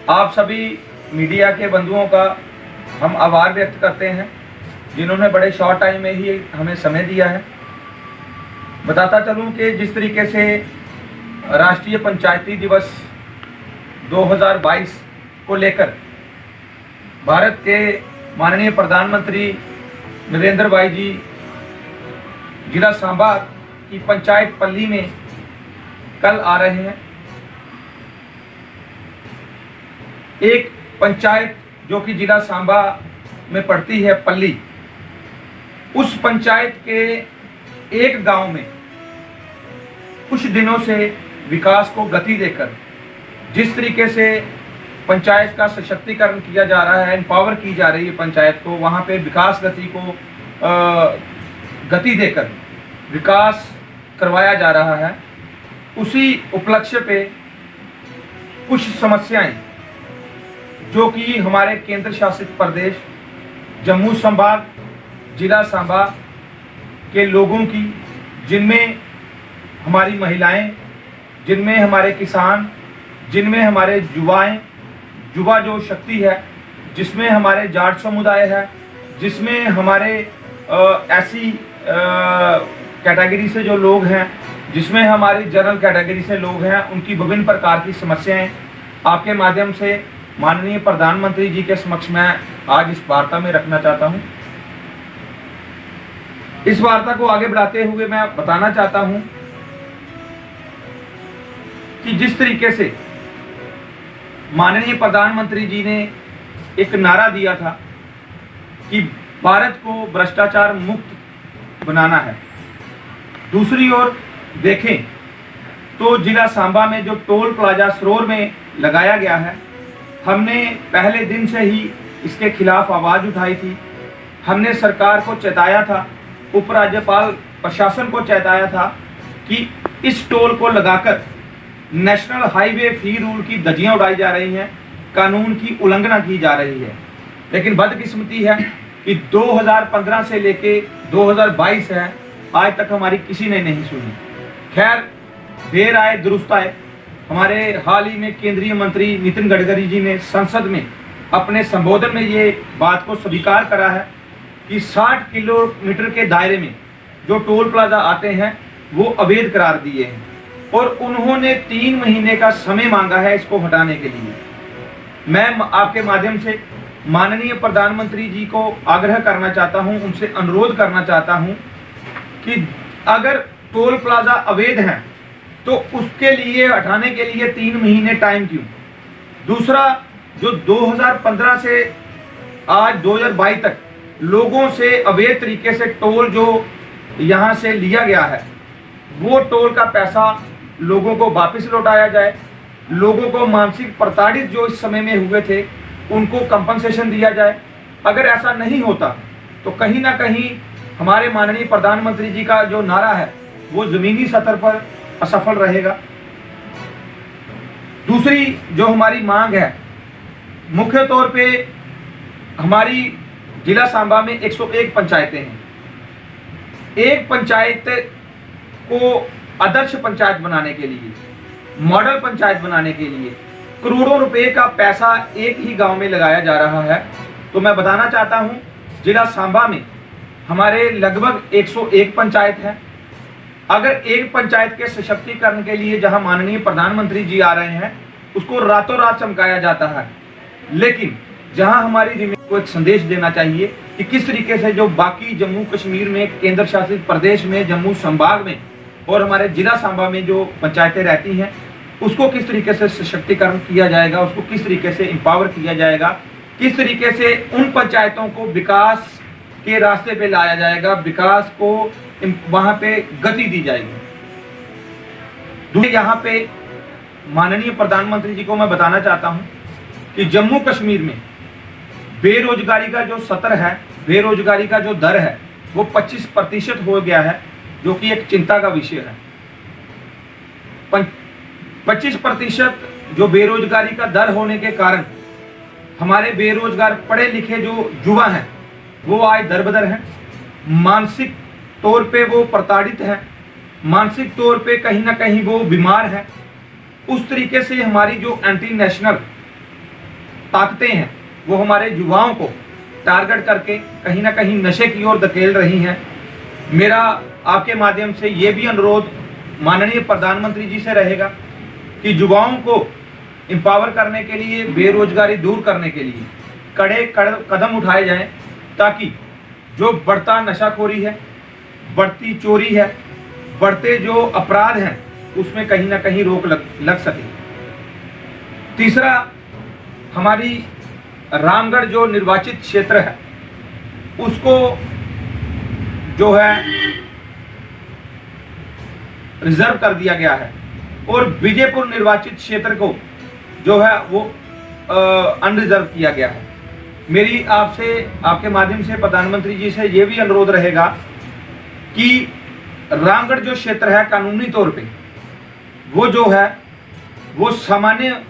आप सभी मीडिया के बंधुओं का हम आभार व्यक्त करते हैं जिन्होंने बड़े शॉर्ट टाइम में ही हमें समय दिया है। बताता चलूं कि जिस तरीके से राष्ट्रीय पंचायती दिवस 2022 को लेकर भारत के माननीय प्रधानमंत्री नरेंद्र भाई जी जिला सांबा की पंचायत पल्ली में कल आ रहे हैं। एक पंचायत जो कि जिला सांबा में पड़ती है पल्ली, उस पंचायत के एक गांव में कुछ दिनों से विकास को गति देकर जिस तरीके से पंचायत का सशक्तिकरण किया जा रहा है, एम्पावर की जा रही है पंचायत को, वहाँ पे विकास गति को गति देकर विकास करवाया जा रहा है। उसी उपलक्ष्य पे कुछ समस्याएं जो कि हमारे केंद्र शासित प्रदेश जम्मू संभाग जिला सांबा के लोगों की, जिनमें हमारी महिलाएं, जिनमें हमारे किसान, जिनमें हमारे युवा जो शक्ति है, जिसमें हमारे जाट समुदाय है, जिसमें हमारे ऐसी कैटेगरी से जो लोग हैं, जिसमें हमारी जनरल कैटेगरी से लोग हैं, उनकी विभिन्न प्रकार की समस्याएं आपके माध्यम से माननीय प्रधानमंत्री जी के समक्ष मैं आज इस वार्ता में रखना चाहता हूं। इस वार्ता को आगे बढ़ाते हुए मैं बताना चाहता हूं कि जिस तरीके से माननीय प्रधानमंत्री जी ने एक नारा दिया था कि भारत को भ्रष्टाचार मुक्त बनाना है, दूसरी ओर देखें तो जिला सांबा में जो टोल प्लाजा सरोर में लगाया गया है, हमने पहले दिन से ही इसके खिलाफ आवाज उठाई थी। हमने सरकार को चेताया था, उपराज्यपाल प्रशासन को चेताया था कि इस टोल को लगाकर नेशनल हाईवे फी रूल की धज्जियां उड़ाई जा रही हैं, कानून की उल्लंघना की जा रही है। लेकिन बदकिस्मती है कि 2015 से लेके 2022 है, आज तक हमारी किसी ने नहीं सुनी। खैर, देर आए दुरुस्त आए। हमारे हाल ही में केंद्रीय मंत्री नितिन गडकरी जी ने संसद में अपने संबोधन में ये बात को स्वीकार करा है कि 60 किलोमीटर के दायरे में जो टोल प्लाजा आते हैं वो अवैध करार दिए हैं, और उन्होंने 3 महीने का समय मांगा है इसको हटाने के लिए। मैं आपके माध्यम से माननीय प्रधानमंत्री जी को आग्रह करना चाहता हूं, उनसे अनुरोध करना चाहता हूं कि अगर टोल प्लाजा अवैध हैं तो उसके लिए हटाने के लिए 3 महीने टाइम क्यों? दूसरा, जो 2015 से आज 2022 तक लोगों से अवैध तरीके से टोल जो यहाँ से लिया गया है, वो टोल का पैसा लोगों को वापस लौटाया जाए। लोगों को मानसिक प्रताड़ित जो इस समय में हुए थे उनको कंपनसेशन दिया जाए। अगर ऐसा नहीं होता तो कहीं ना कहीं हमारे माननीय प्रधानमंत्री जी का जो नारा है वो जमीनी सतह पर असफल रहेगा। दूसरी जो हमारी मांग है, मुख्य तौर पे हमारी जिला सांबा में 101 पंचायतें हैं। एक पंचायत को आदर्श पंचायत बनाने के लिए, मॉडल पंचायत बनाने के लिए करोड़ों रुपए का पैसा एक ही गांव में लगाया जा रहा है। तो मैं बताना चाहता हूं, जिला सांबा में हमारे लगभग 101 पंचायत है। अगर एक पंचायत के सशक्तिकरण के लिए जहां माननीय प्रधानमंत्री जी आ रहे हैं उसको रातों रात चमकाया जाता है, लेकिन जहां हमारी जिम्मेदारी को एक संदेश देना चाहिए कि किस तरीके से जो बाकी जम्मू कश्मीर में, केंद्र शासित प्रदेश में, जम्मू संभाग में और हमारे जिला सांबा में जो पंचायतें रहती हैं उसको किस तरीके से सशक्तिकरण किया जाएगा, उसको किस तरीके से एम्पावर किया जाएगा, किस तरीके से उन पंचायतों को विकास के रास्ते पे लाया जाएगा, विकास को वहां पे गति दी जाएगी। यहाँ पे माननीय प्रधानमंत्री जी को मैं बताना चाहता हूं कि जम्मू कश्मीर में बेरोजगारी का जो स्तर है, बेरोजगारी का जो दर है वो 25% हो गया है, जो कि एक चिंता का विषय है। 25% जो बेरोजगारी का दर होने के कारण हमारे बेरोजगार पढ़े लिखे जो युवा हैं वो आज दरबदर हैं, मानसिक तौर पे वो प्रताड़ित हैं, मानसिक तौर पे कहीं ना कहीं वो बीमार हैं। उस तरीके से हमारी जो एंटी नेशनल ताकतें हैं वो हमारे युवाओं को टारगेट करके कहीं ना कहीं नशे की ओर धकेल रही हैं। मेरा आपके माध्यम से ये भी अनुरोध माननीय प्रधानमंत्री जी से रहेगा कि युवाओं को एम्पावर करने के लिए, बेरोजगारी दूर करने के लिए कड़े कदम उठाए जाएं, ताकि जो बढ़ता नशाखोरी है, बढ़ती चोरी है, बढ़ते जो अपराध हैं, उसमें कहीं ना कहीं रोक लग सके। तीसरा, हमारी रामगढ़ जो निर्वाचित क्षेत्र है उसको जो है रिजर्व कर दिया गया है और विजयपुर निर्वाचित क्षेत्र को जो है वो अनरिजर्व किया गया है। मेरी आपसे, आपके माध्यम से प्रधानमंत्री जी से ये भी अनुरोध रहेगा कि रामगढ़ जो क्षेत्र है कानूनी तौर पे वो जो है वो सामान्य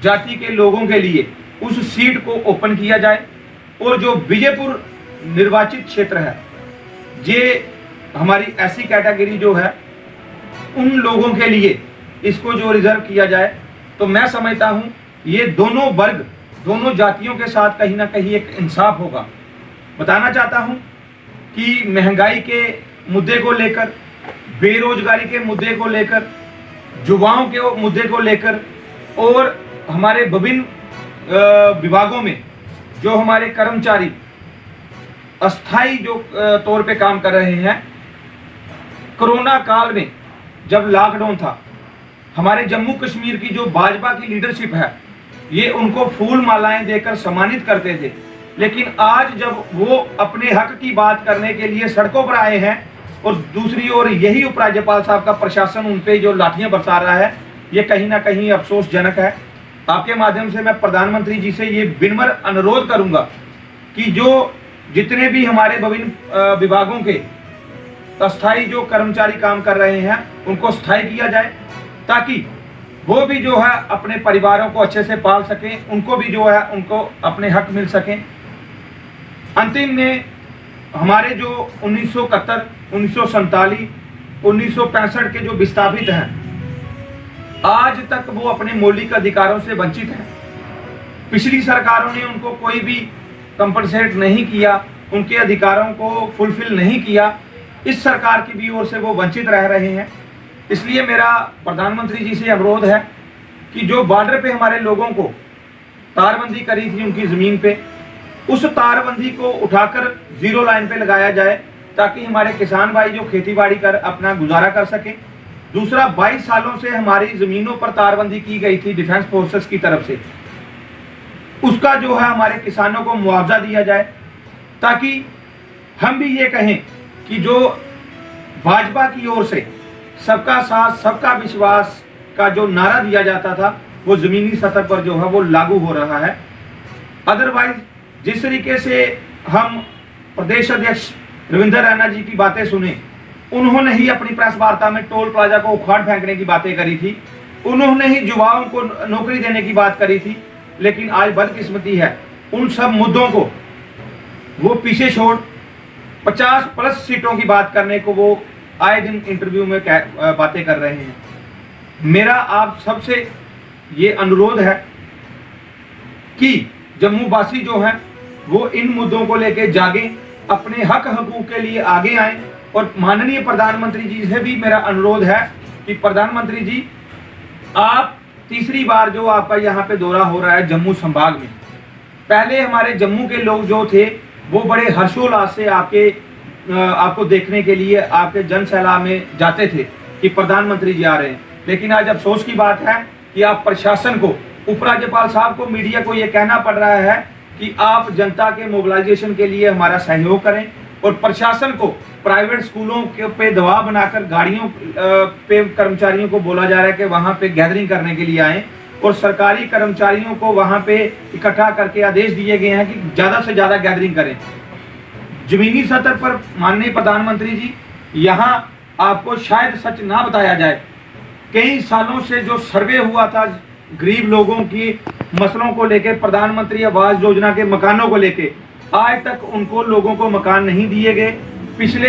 जाति के लोगों के लिए उस सीट को ओपन किया जाए और जो विजयपुर निर्वाचित क्षेत्र है ये हमारी ऐसी कैटेगरी जो है उन लोगों के लिए इसको जो रिजर्व किया जाए। तो मैं समझता हूं ये दोनों वर्ग, दोनों जातियों के साथ कहीं ना कहीं एक इंसाफ होगा। बताना चाहता हूं कि महंगाई के मुद्दे को लेकर, बेरोजगारी के मुद्दे को लेकर, युवाओं के मुद्दे को लेकर और हमारे विभिन्न विभागों में जो हमारे कर्मचारी अस्थाई जो तौर पे काम कर रहे हैं, कोरोना काल में जब लॉकडाउन था, हमारे जम्मू कश्मीर की जो भाजपा की लीडरशिप है ये उनको फूल मालाएं देकर सम्मानित करते थे, लेकिन आज जब वो अपने हक की बात करने के लिए सड़कों पर आए हैं और दूसरी ओर यही उपराज्यपाल साहब का प्रशासन उन पे जो लाठियां बरसा रहा है, ये कहीं ना कहीं अफसोसजनक है। आपके माध्यम से मैं प्रधानमंत्री जी से ये विनम्र अनुरोध करूंगा कि जो जितने भी हमारे विभिन्न विभागों के अस्थाई जो कर्मचारी काम कर रहे हैं उनको स्थायी किया जाए, ताकि वो भी जो है अपने परिवारों को अच्छे से पाल सकें, उनको भी जो है उनको अपने हक मिल सकें। अंतिम में हमारे जो 1971, 1947, 1965 के जो विस्थापित हैं, आज तक वो अपने मौलिक अधिकारों से वंचित हैं। पिछली सरकारों ने उनको कोई भी कंपनसेट नहीं किया, उनके अधिकारों को फुलफिल नहीं किया। इस सरकार की भी ओर से वो वंचित रह रहे हैं। इसलिए मेरा प्रधानमंत्री जी से अनुरोध है कि जो बॉर्डर पे हमारे लोगों को तारबंदी करी थी उनकी जमीन पे, उस तारबंदी को उठाकर जीरो लाइन पे लगाया जाए, ताकि हमारे किसान भाई जो खेती बाड़ी कर अपना गुजारा कर सके। दूसरा, 22 सालों से हमारी जमीनों पर तारबंदी की गई थी डिफेंस फोर्सेस की तरफ से, उसका जो है हमारे किसानों को मुआवजा दिया जाए, ताकि हम भी ये कहें कि जो भाजपा की ओर से सबका साथ सबका विश्वास का जो नारा दिया जाता था वो जमीनी सतह पर जो है वो लागू हो रहा है। अदरवाइज जिस तरीके से हम प्रदेश अध्यक्ष रविंद्र रैना जी की बातें सुने, उन्होंने ही अपनी प्रेस वार्ता में टोल प्लाजा को उखाड़ फेंकने की बातें करी थी, उन्होंने ही युवाओं को नौकरी देने की बात करी थी, लेकिन आज बदकिस्मती है उन सब मुद्दों को वो पीछे छोड़ 50+ सीटों की बात करने को वो आए दिन इंटरव्यू में बातें कर रहे हैं। मेरा आप सबसे ये अनुरोध है कि जम्मू वासी जो हैं वो इन मुद्दों को लेकर जागें, अपने हक हकूक के लिए आगे आएं। और माननीय प्रधानमंत्री जी से भी मेरा अनुरोध है कि प्रधानमंत्री जी, आप तीसरी बार जो आपका यहाँ पे दौरा हो रहा है जम्मू संभाग में, पहले हमारे जम्मू के लोग जो थे वो बड़े हर्षोल्लास से आपको देखने के लिए आपके जन सैलाब में जाते थे कि प्रधानमंत्री जी आ रहे हैं। लेकिन आज अफसोस की बात है कि आप प्रशासन को, उपराज्यपाल साहब को, मीडिया को ये कहना पड़ रहा है कि आप जनता के मोबिलाइजेशन के लिए हमारा सहयोग करें, और प्रशासन को प्राइवेट स्कूलों के पे दबाव बनाकर गाड़ियों पे कर्मचारियों को बोला जा रहा है कि वहां पे गैदरिंग करने के लिए आए, और सरकारी कर्मचारियों को वहां पे इकट्ठा करके आदेश दिए गए हैं कि ज्यादा से ज्यादा गैदरिंग करें। जमीनी सतह पर माननीय प्रधानमंत्री जी, यहाँ आपको शायद सच ना बताया जाए, कई सालों से जो सर्वे हुआ था गरीब लोगों की मसलों को लेकर, प्रधानमंत्री आवास योजना के मकानों को लेकर, आज तक उनको लोगों को मकान नहीं दिए गए। पिछले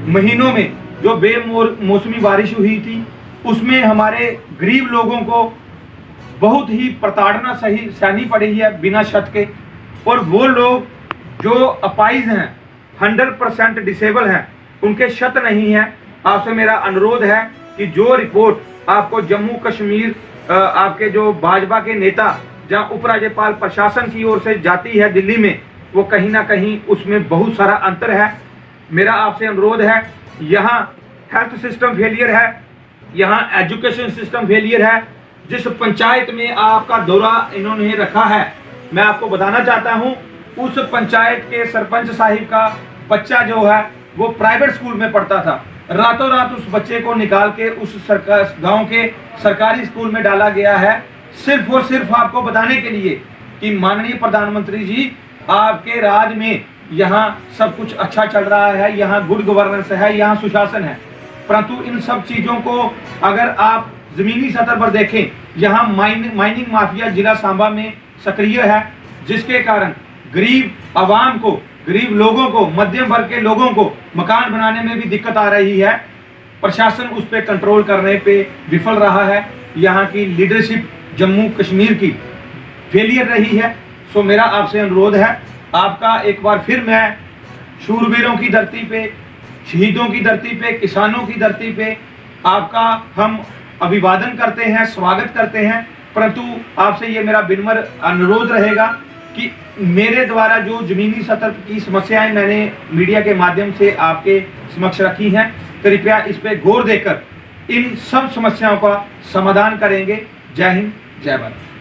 महीनों में जो बेमौसमी बारिश हुई थी उसमें हमारे गरीब लोगों को बहुत ही प्रताड़ना सही सहनी पड़ी है बिना छत के। और वो लोग जो अपाइज हैं, 100% डिसेबल हैं, उनके छत नहीं है। आपसे मेरा अनुरोध है कि जो रिपोर्ट आपको जम्मू कश्मीर आपके जो भाजपा के नेता जहां उपराज्यपाल प्रशासन की ओर से जाती है दिल्ली में, वो कहीं ना कहीं उसमें बहुत सारा अंतर है। मेरा आपसे अनुरोध है, यहाँ हेल्थ सिस्टम फेलियर है, यहाँ एजुकेशन सिस्टम फेलियर है। जिस पंचायत में आपका दौरा इन्होंने रखा है, मैं आपको बताना चाहता हूँ, उस पंचायत के सरपंच साहिब का बच्चा जो है वो प्राइवेट स्कूल में पढ़ता था। रातों रात उस बच्चे को निकाल के उस गांव के सरकारी स्कूल में डाला गया है, सिर्फ और सिर्फ आपको बताने के लिए कि माननीय प्रधानमंत्री जी, आपके राज में यहाँ सब कुछ अच्छा चल रहा है, यहाँ गुड गवर्नेंस है, यहाँ सुशासन है। परंतु इन सब चीजों को अगर आप जमीनी सतह पर देखें, यहाँ माइनिंग माफिया जिला सांबा में सक्रिय है, जिसके कारण गरीब आवाम को, गरीब लोगों को, मध्यम वर्ग के लोगों को मकान बनाने में भी दिक्कत आ रही है। प्रशासन उस पर कंट्रोल करने पे विफल रहा है। यहाँ की लीडरशिप जम्मू कश्मीर की फेलियर रही है। सो मेरा आपसे अनुरोध है, आपका एक बार फिर मैं शूरवीरों की धरती पे, शहीदों की धरती पे, किसानों की धरती पे आपका हम अभिवादन करते हैं, स्वागत करते हैं। परंतु आपसे ये मेरा विनम्र अनुरोध रहेगा कि मेरे द्वारा जो जमीनी सतह की समस्याएं मैंने मीडिया के माध्यम से आपके समक्ष रखी हैं, कृपया इस पे गौर देकर इन सब समस्याओं का समाधान करेंगे। जय हिंद, जय भारत।